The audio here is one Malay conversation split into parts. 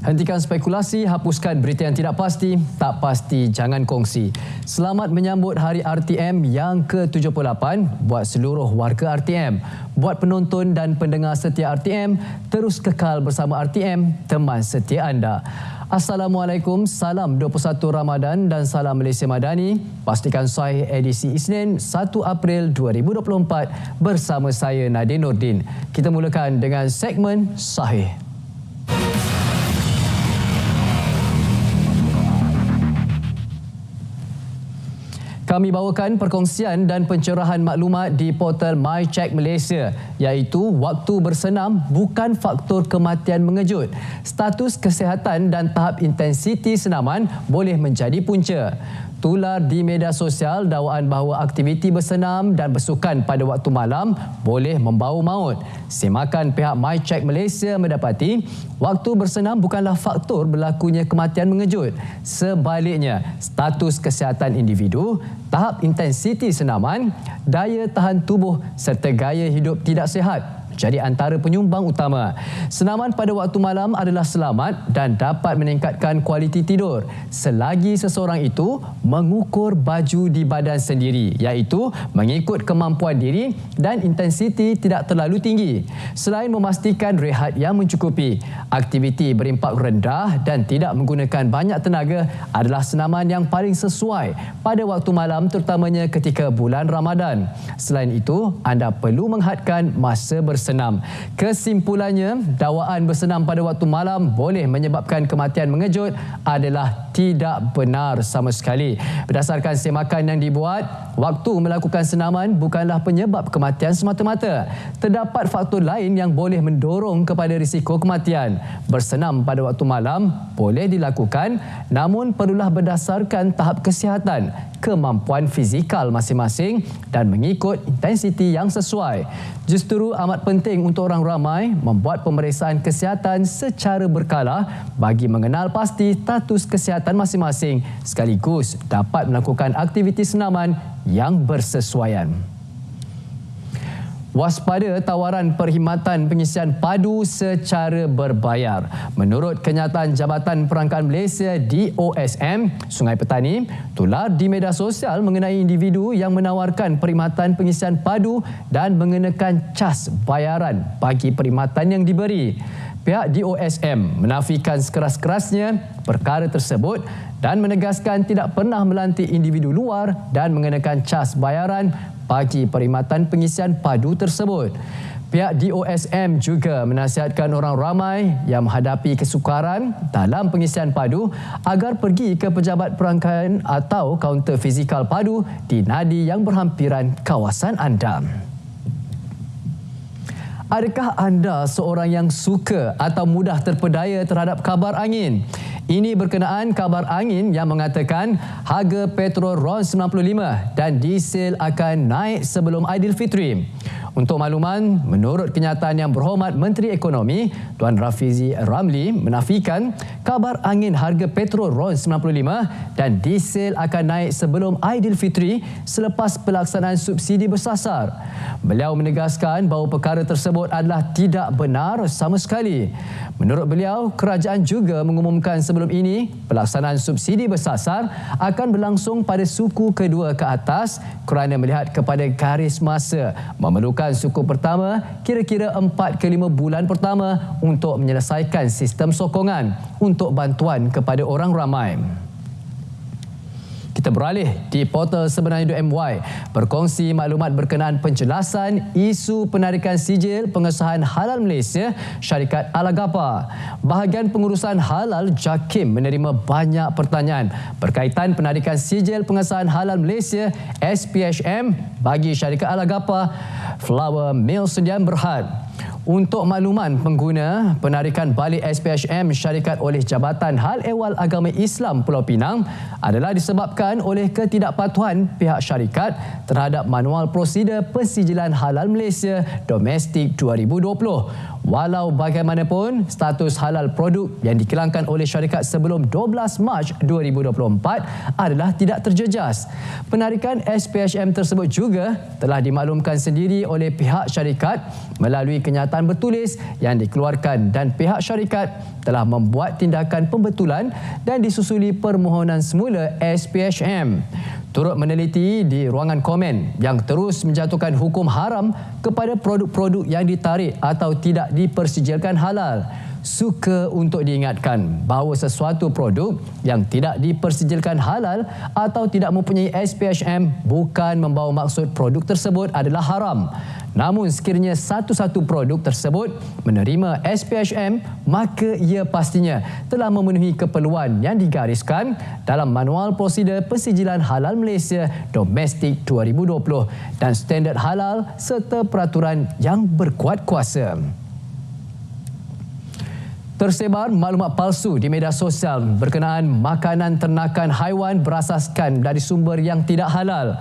Hentikan spekulasi, hapuskan berita yang tidak pasti, tak pasti jangan kongsi. Selamat menyambut Hari RTM yang ke-78 buat seluruh warga RTM. Buat penonton dan pendengar setia RTM, terus kekal bersama RTM, teman setia anda. Assalamualaikum, salam 21 Ramadan dan salam Malaysia Madani. Pastikan sahih edisi Isnin 1 April 2024 bersama saya Nadine Nordin. Kita mulakan dengan segmen Sahih. Kami bawakan perkongsian dan pencerahan maklumat di portal MyCheck Malaysia, iaitu waktu bersenam bukan faktor kematian mengejut. Status kesihatan dan tahap intensiti senaman boleh menjadi punca. Tular di media sosial dakwaan bahawa aktiviti bersenam dan bersukan pada waktu malam boleh membawa maut. Semakan pihak MyCheck Malaysia mendapati waktu bersenam bukanlah faktor berlakunya kematian mengejut. Sebaliknya, status kesihatan individu, tahap intensiti senaman, daya tahan tubuh serta gaya hidup tidak sihat jadi antara penyumbang utama. Senaman pada waktu malam adalah selamat dan dapat meningkatkan kualiti tidur selagi seseorang itu mengukur baju di badan sendiri, iaitu mengikut kemampuan diri dan intensiti tidak terlalu tinggi. Selain memastikan rehat yang mencukupi, aktiviti berimpak rendah dan tidak menggunakan banyak tenaga adalah senaman yang paling sesuai pada waktu malam, terutamanya ketika bulan Ramadan. Selain itu, anda perlu menghadkan masa bersenam. Kesimpulannya, dakwaan bersenam pada waktu malam boleh menyebabkan kematian mengejut adalah tidak benar sama sekali. Berdasarkan semakan yang dibuat, waktu melakukan senaman bukanlah penyebab kematian semata-mata. Terdapat faktor lain yang boleh mendorong kepada risiko kematian. Bersenam pada waktu malam boleh dilakukan, namun perlulah berdasarkan tahap kesihatan, kemampuan fizikal masing-masing dan mengikut intensiti yang sesuai. Justru amat penting untuk orang ramai membuat pemeriksaan kesihatan secara berkala bagi mengenal pasti status kesihatan masing-masing sekaligus dapat melakukan aktiviti senaman yang bersesuaian. Waspada tawaran perkhidmatan pengisian padu secara berbayar. Menurut kenyataan Jabatan Perangkaan Malaysia DOSM, Sungai Petani, tular di media sosial mengenai individu yang menawarkan perkhidmatan pengisian padu dan mengenakan cas bayaran bagi perkhidmatan yang diberi. Pihak DOSM menafikan sekeras-kerasnya perkara tersebut dan menegaskan tidak pernah melantik individu luar dan mengenakan cas bayaran bagi perkhidmatan pengisian padu tersebut. Pihak DOSM juga menasihatkan orang ramai yang menghadapi kesukaran dalam pengisian padu agar pergi ke pejabat perangkaan atau kaunter fizikal padu di nadi yang berhampiran kawasan anda. Adakah anda seorang yang suka atau mudah terpedaya terhadap kabar angin? Ini berkenaan kabar angin yang mengatakan harga petrol RON 95 dan diesel akan naik sebelum Aidilfitri. Untuk makluman, menurut kenyataan Yang Berhormat Menteri Ekonomi, Tuan Rafizi Ramli menafikan kabar angin harga petrol RON 95 dan diesel akan naik sebelum Aidilfitri selepas pelaksanaan subsidi bersasar. Beliau menegaskan bahawa perkara tersebut adalah tidak benar sama sekali. Menurut beliau, kerajaan juga mengumumkan sebelum ini pelaksanaan subsidi bersasar akan berlangsung pada suku kedua ke atas kerana melihat kepada garis masa memerlukan suku pertama kira-kira 4 ke 5 bulan pertama untuk menyelesaikan sistem sokongan untuk bantuan kepada orang ramai. Kita beralih di portal sebenarnya.my berkongsi maklumat berkenaan penjelasan isu penarikan sijil pengesahan halal Malaysia syarikat Al-Agapa. Bahagian pengurusan halal JAKIM menerima banyak pertanyaan berkaitan penarikan sijil pengesahan halal Malaysia SPHM bagi syarikat Al-Agapa Flour Mill Sdn Bhd. Untuk makluman pengguna, penarikan balik SPHM syarikat oleh Jabatan Hal Ehwal Agama Islam Pulau Pinang adalah disebabkan oleh ketidakpatuhan pihak syarikat terhadap manual prosedur pensijilan halal Malaysia Domestik 2020. Walau bagaimanapun, status halal produk yang dikilangkan oleh syarikat sebelum 12 Mac 2024 adalah tidak terjejas. Penarikan SPHM tersebut juga telah dimaklumkan sendiri oleh pihak syarikat melalui kenyataan bertulis yang dikeluarkan, dan pihak syarikat telah membuat tindakan pembetulan dan disusuli permohonan semula SPHM. Turut meneliti di ruangan komen yang terus menjatuhkan hukum haram kepada produk-produk yang ditarik atau tidak dipersijilkan halal. Suka untuk diingatkan bahawa sesuatu produk yang tidak dipersijilkan halal atau tidak mempunyai SPHM bukan membawa maksud produk tersebut adalah haram. Namun sekiranya satu-satu produk tersebut menerima SPHM, maka ia pastinya telah memenuhi keperluan yang digariskan dalam Manual Prosedur Pensijilan Halal Malaysia Domestik 2020 dan standard halal serta peraturan yang berkuat kuasa. Tersebar maklumat palsu di media sosial berkenaan makanan ternakan haiwan berasaskan dari sumber yang tidak halal.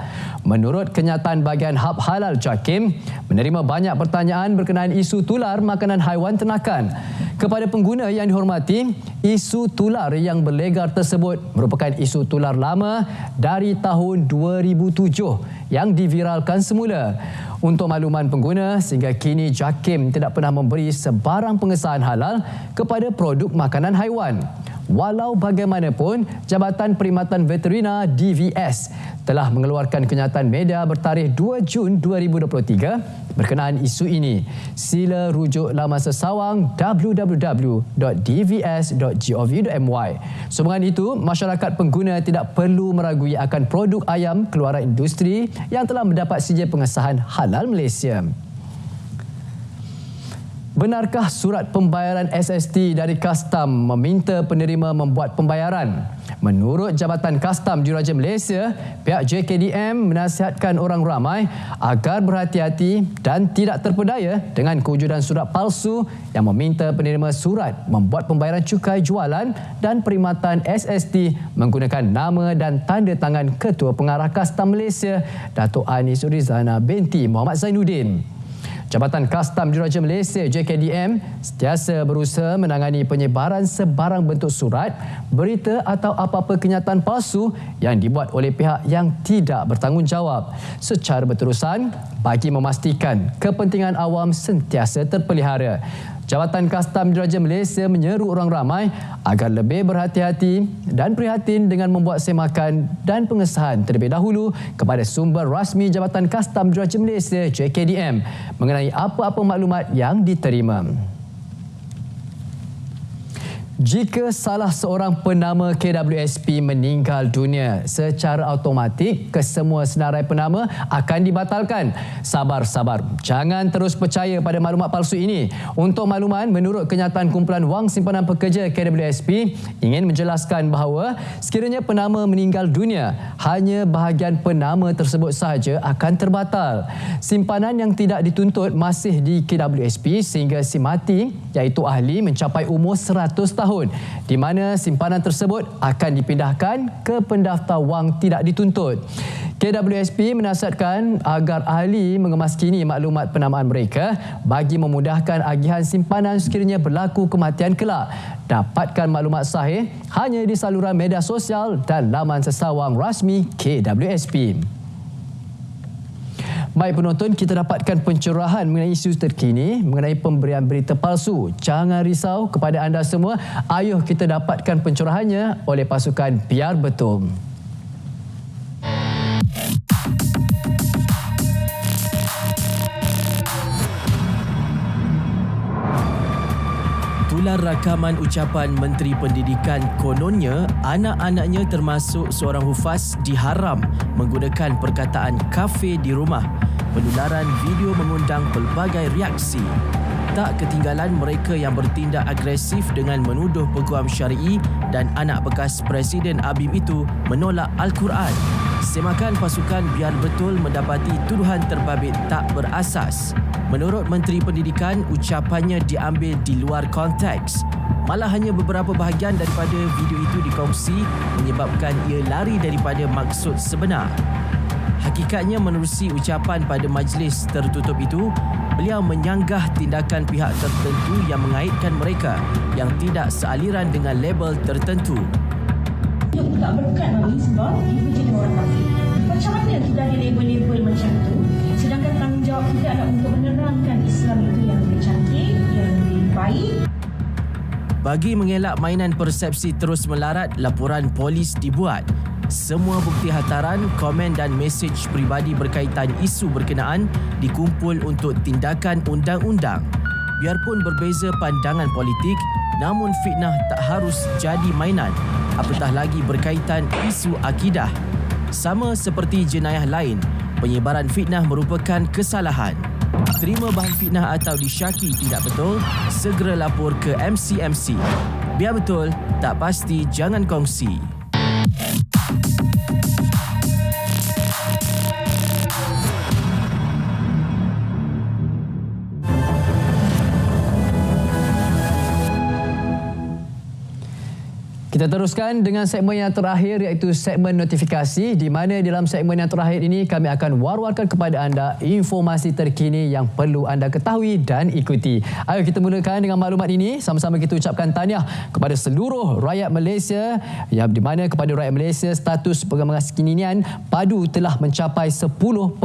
Menurut kenyataan bahagian Hub Halal JAKIM, menerima banyak pertanyaan berkenaan isu tular makanan haiwan ternakan. Kepada pengguna yang dihormati, isu tular yang berlegar tersebut merupakan isu tular lama dari tahun 2007 yang diviralkan semula. Untuk makluman pengguna, sehingga kini JAKIM tidak pernah memberi sebarang pengesahan halal kepada produk makanan haiwan. Walau bagaimanapun, Jabatan Perkhidmatan Veterina DVS telah mengeluarkan kenyataan media bertarikh 2 Jun 2023 berkenaan isu ini. Sila rujuk laman sesawang www.dvs.gov.my. Sehubungan itu, masyarakat pengguna tidak perlu meragui akan produk ayam keluaran industri yang telah mendapat sijil pengesahan halal Malaysia. Benarkah surat pembayaran SST dari Kastam meminta penerima membuat pembayaran? Menurut Jabatan Kastam Diraja Malaysia, pihak JKDM menasihatkan orang ramai agar berhati-hati dan tidak terpedaya dengan kewujudan surat palsu yang meminta penerima surat membuat pembayaran cukai jualan dan perkhidmatan SST menggunakan nama dan tanda tangan Ketua Pengarah Kastam Malaysia, Datuk Anis Urizana binti Muhammad Zainuddin. Jabatan Kastam Diraja Malaysia JKDM sentiasa berusaha menangani penyebaran sebarang bentuk surat, berita atau apa-apa kenyataan palsu yang dibuat oleh pihak yang tidak bertanggungjawab secara berterusan bagi memastikan kepentingan awam sentiasa terpelihara. Jabatan Kastam Diraja Malaysia menyeru orang ramai agar lebih berhati-hati dan prihatin dengan membuat semakan dan pengesahan terlebih dahulu kepada sumber rasmi Jabatan Kastam Diraja Malaysia JKDM mengenai apa-apa maklumat yang diterima. Jika salah seorang penama KWSP meninggal dunia, secara automatik kesemua senarai penama akan dibatalkan. Sabar. Jangan terus percaya pada maklumat palsu ini. Untuk makluman, menurut kenyataan Kumpulan Wang Simpanan Pekerja KWSP ingin menjelaskan bahawa sekiranya penama meninggal dunia, hanya bahagian penama tersebut sahaja akan terbatal. Simpanan yang tidak dituntut masih di KWSP sehingga si mati, iaitu ahli, mencapai umur 100 tahun. Di mana simpanan tersebut akan dipindahkan ke pendaftar wang tidak dituntut. KWSP menasihatkan agar ahli mengemaskini maklumat penamaan mereka bagi memudahkan agihan simpanan sekiranya berlaku kematian kelak. Dapatkan maklumat sahih hanya di saluran media sosial dan laman sesawang rasmi KWSP. Baik penonton, kita dapatkan pencerahan mengenai isu terkini mengenai pemberian berita palsu. Jangan risau kepada anda semua, ayuh kita dapatkan pencerahannya oleh pasukan Biar Betul. Tular rakaman ucapan Menteri Pendidikan kononnya anak-anaknya termasuk seorang hufaz diharam menggunakan perkataan kafe di rumah. Penularan video mengundang pelbagai reaksi. Tak ketinggalan mereka yang bertindak agresif dengan menuduh peguam syar'i dan anak bekas Presiden Abim itu menolak Al-Quran. Semakan pasukan Biar Betul mendapati tuduhan terbabit tak berasas. Menurut Menteri Pendidikan, ucapannya diambil di luar konteks. Malah hanya beberapa bahagian daripada video itu dikongsi menyebabkan ia lari daripada maksud sebenar. Hakikatnya menerusi ucapan pada majlis tertutup itu, beliau menyanggah tindakan pihak tertentu yang mengaitkan mereka yang tidak sealiran dengan label tertentu. Tak berkat Mami sebab ibu jadi orang kafir. Macam mana kita ada label-label macam tu, sedangkan tanggungjawab kita adalah untuk menerangkan Islam itu yang lebih cantik, yang lebih baik. Bagi mengelak mainan persepsi terus melarat, laporan polis dibuat. Semua bukti hantaran, komen dan mesej peribadi berkaitan isu berkenaan dikumpul untuk tindakan undang-undang. Biarpun berbeza pandangan politik, namun fitnah tak harus jadi mainan, apatah lagi berkaitan isu akidah. Sama seperti jenayah lain, penyebaran fitnah merupakan kesalahan. Terima bahan fitnah atau disyaki tidak betul, segera lapor ke MCMC. Biar betul, tak pasti jangan kongsi. Kita teruskan dengan segmen yang terakhir iaitu segmen notifikasi, di mana dalam segmen yang terakhir ini kami akan war-warkan kepada anda informasi terkini yang perlu anda ketahui dan ikuti. Ayo kita mulakan dengan maklumat ini. Sama-sama kita ucapkan tahniah kepada seluruh rakyat Malaysia, yang di mana kepada rakyat Malaysia status pengembangan kekinian padu telah mencapai 10.61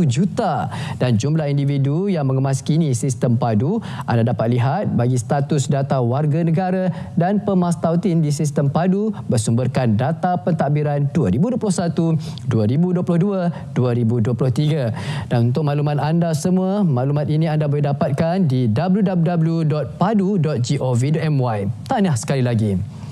juta dan jumlah individu yang mengemas kini sistem padu anda dapat lihat bagi status data warga negara dan pemastautin di sistem padu bersumberkan data pentadbiran 2021, 2022, 2023. Dan untuk maklumat anda semua, maklumat ini anda boleh dapatkan di www.padu.gov.my. Tahniah sekali lagi.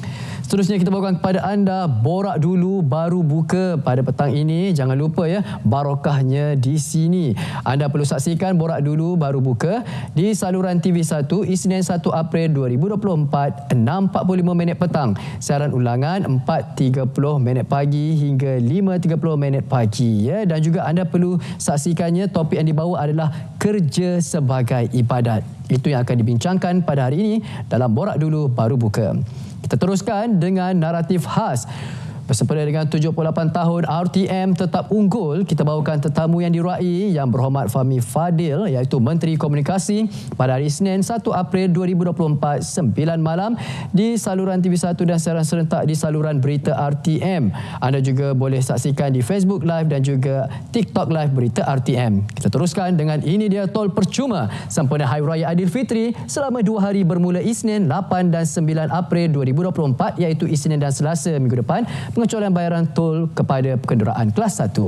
Seterusnya kita bawakan kepada anda Borak Dulu baru buka pada petang ini. Jangan lupa ya, barokahnya di sini. Anda perlu saksikan Borak Dulu baru buka di saluran TV1 Isnin 1 April 2024 6.45 minit petang. Siaran ulangan 4.30 minit pagi hingga 5.30 minit pagi ya. Dan juga anda perlu saksikannya, topik yang dibawa adalah kerja sebagai ibadat. Itu yang akan dibincangkan pada hari ini dalam Borak Dulu baru buka. Kita teruskan dengan naratif khas. Bersempena dengan 78 tahun RTM tetap unggul, kita bawakan tetamu yang diruai Yang Berhormat Fahmi Fadil, iaitu Menteri Komunikasi, pada hari Isnin 1 April 2024 9 malam di saluran TV1 dan siaran serentak di saluran berita RTM. Anda juga boleh saksikan di Facebook Live dan juga TikTok Live berita RTM. Kita teruskan dengan ini dia tol percuma sempena Hari Raya Aidilfitri selama 2 hari bermula Isnin 8 dan 9 April 2024, iaitu Isnin dan Selasa minggu depan, pengecualian bayaran tol kepada kenderaan kelas 1.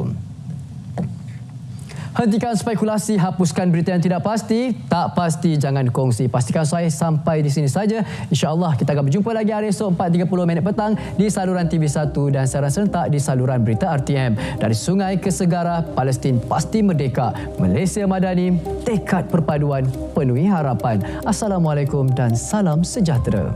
Hentikan spekulasi, hapuskan berita yang tidak pasti. Tak pasti jangan kongsi. Pastikan saya sampai di sini saja. InsyaAllah kita akan berjumpa lagi hari esok 4.30 minit petang di saluran TV1 dan siaran serentak di saluran berita RTM. Dari sungai ke segara, Palestin pasti merdeka. Malaysia Madani, tekad perpaduan, penuhi harapan. Assalamualaikum dan salam sejahtera.